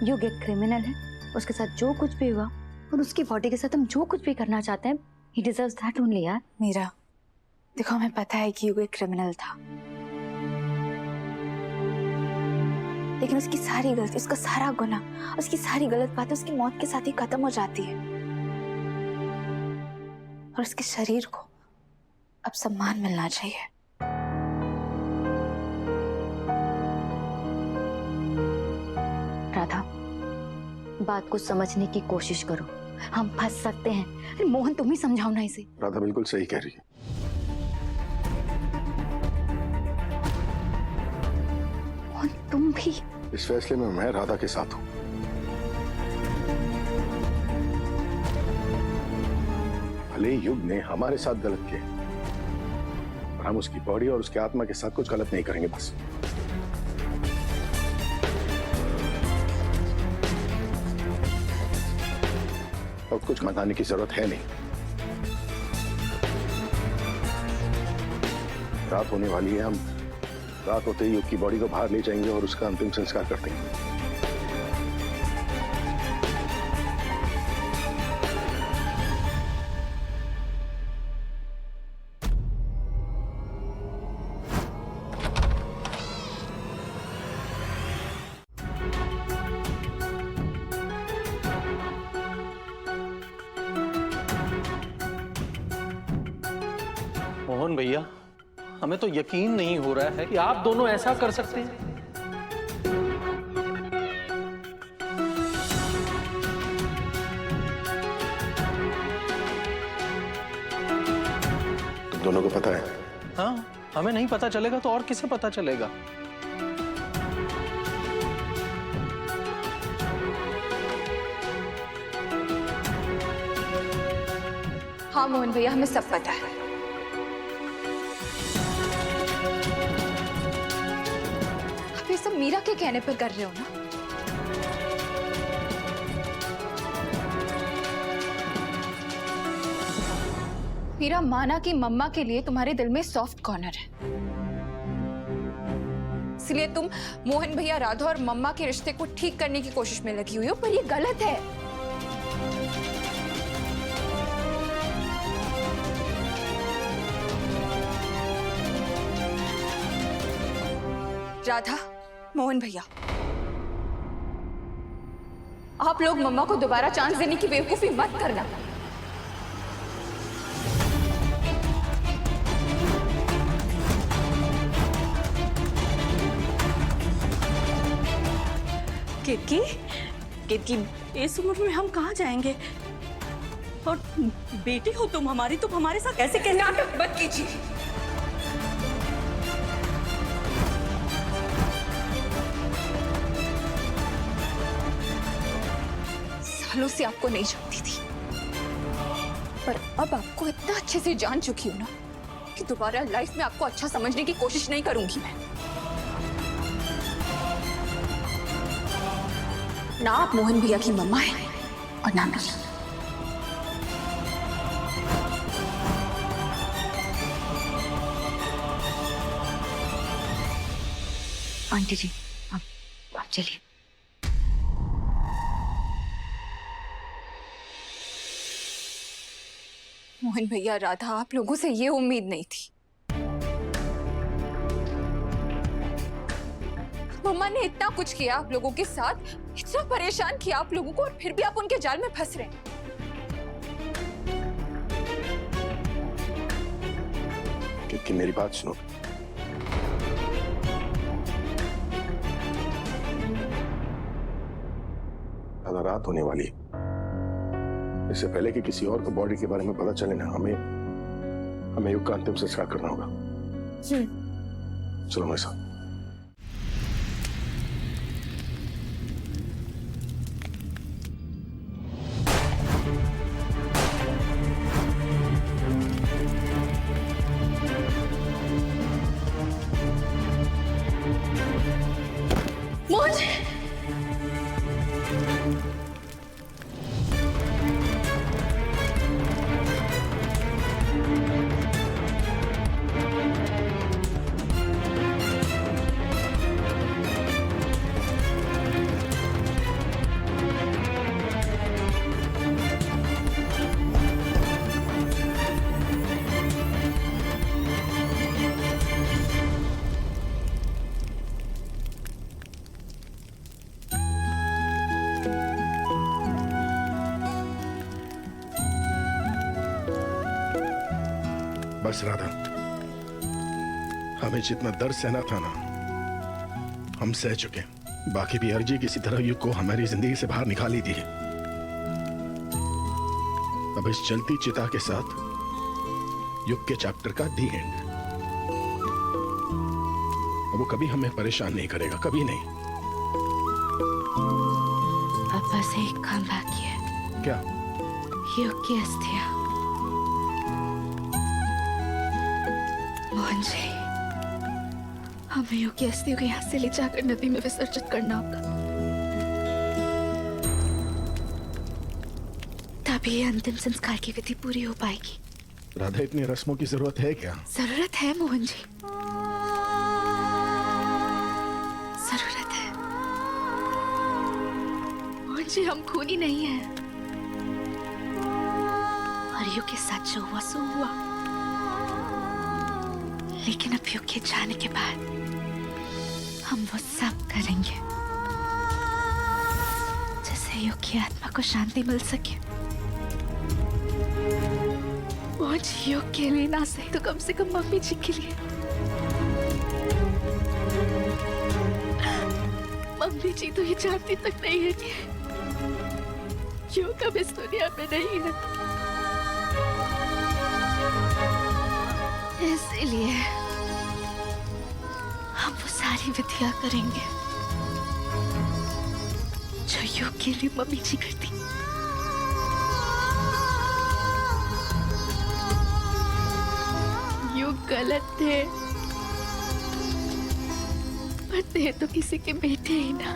युग एक क्रिमिनल है, उसके साथ जो कुछ भी हुआ और उसकी बॉडी के साथ हम जो कुछ भी करना चाहते हैं, he deserves that only यार। मीरा, देखो हमें पता है कि युग एक क्रिमिनल था, लेकिन उसकी सारी गलती, उसका सारा गुनाह, उसकी सारी गलत बातें उसकी मौत के साथ ही खत्म हो जाती है और उसके शरीर को अब सम्मान मिलना चाहिए। राधा, बात को समझने की कोशिश करो, हम फंस सकते हैं। अरे मोहन, तुम ही समझाओ ना इसे। राधा बिल्कुल सही कह रही है। मोहन तुम भी। इस फैसले में मैं राधा के साथ हूं। भले युग ने हमारे साथ गलत किया, पर हम उसकी बॉडी और उसके आत्मा के साथ कुछ गलत नहीं करेंगे बस। अब कुछ मनाने की जरूरत है नहीं। रात होने वाली है, हम रात होते ही युग की बॉडी को बाहर ले जाएंगे और उसका अंतिम संस्कार कर देंगे। मोहन भैया, हमें तो यकीन नहीं हो रहा है कि आप दोनों ऐसा कर सकते हैं। तुम दोनों को पता है? हाँ, हमें नहीं पता चलेगा तो और किसे पता चलेगा? हाँ मोहन भैया, हमें सब पता है। आप ये सब मीरा के कहने पर कर रहे हो ना? मीरा, माना कि मम्मा के लिए तुम्हारे दिल में सॉफ्ट कॉर्नर है, इसलिए तुम मोहन भैया, राधा और मम्मा के रिश्ते को ठीक करने की कोशिश में लगी हुई हो, पर ये गलत है। राधा, मोहन भैया, आप लोग मम्मा को दोबारा चांस देने की बेवकूफी मत करना। केतकी, केतकी, इस उम्र में हम कहाँ जाएंगे? और बेटी हो तुम हमारी, तुम हमारे साथ ऐसे कहना। नाटक मत कीजिए। सालों से आपको नहीं जानती थी, पर अब आपको इतना अच्छे से जान चुकी हूं ना कि दोबारा लाइफ में आपको अच्छा समझने की कोशिश नहीं करूंगी मैं। ना आप मोहन भैया की मम्मा है और ना मैं। आंटी जी, आप चलिए। मोहन भैया, राधा, आप लोगों से ये उम्मीद नहीं थी। मम्मा ने इतना कुछ किया आप लोगों के साथ, इतना परेशान किया आप लोगों को, और फिर भी आप उनके जाल में फंस रहे हैं। क्योंकि मेरी बात सुनो, ज्यादा रात होने वाली है। इससे पहले कि किसी और को बॉडी के बारे में पता चले ना, हमें युग का अंतिम संस्कार करना होगा। चलो मेरे साथ। बस राधा, हमें जितना दर्द सहना था ना, हम सह चुके। बाकी भी अर्जी किसी तरह युग को हमारी जिंदगी से बाहर निकाल ही दी है। अब इस जलती चिता के साथ युग के चैप्टर का दी एंड। अब वो कभी हमें परेशान नहीं करेगा, कभी नहीं। अब बस एक काम बाकी है। क्या? युग की अस्थियां। मोहन जी, हमें युग की अस्थियों को यहाँ से ले जाकर नदी में विसर्जित करना होगा। तभी ये अंतिम संस्कार की विधि पूरी हो पाएगी। राधा, इतनी रस्मों की जरूरत है क्या? जरूरत है मोहन जी, जरूरत है। मोहन जी, हम खूनी नहीं हैं। और युग के साथ जो हुआ सो हुआ, लेकिन अब युग के जाने के बाद हम वो सब करेंगे जिससे युग की आत्मा को शांति मिल सके। मोहन जी, युग के लिए ना सही तो कम से कम मम्मी जी के लिए। मम्मी जी तो ये जानती तक नहीं है कि युग अब इस दुनिया में नहीं है। इसलिए हम वो सारी विधियां करेंगे जो युग के लिए मम्मी जी करती। युग गलत थे, पर थे तो किसी के बेटे ही ना।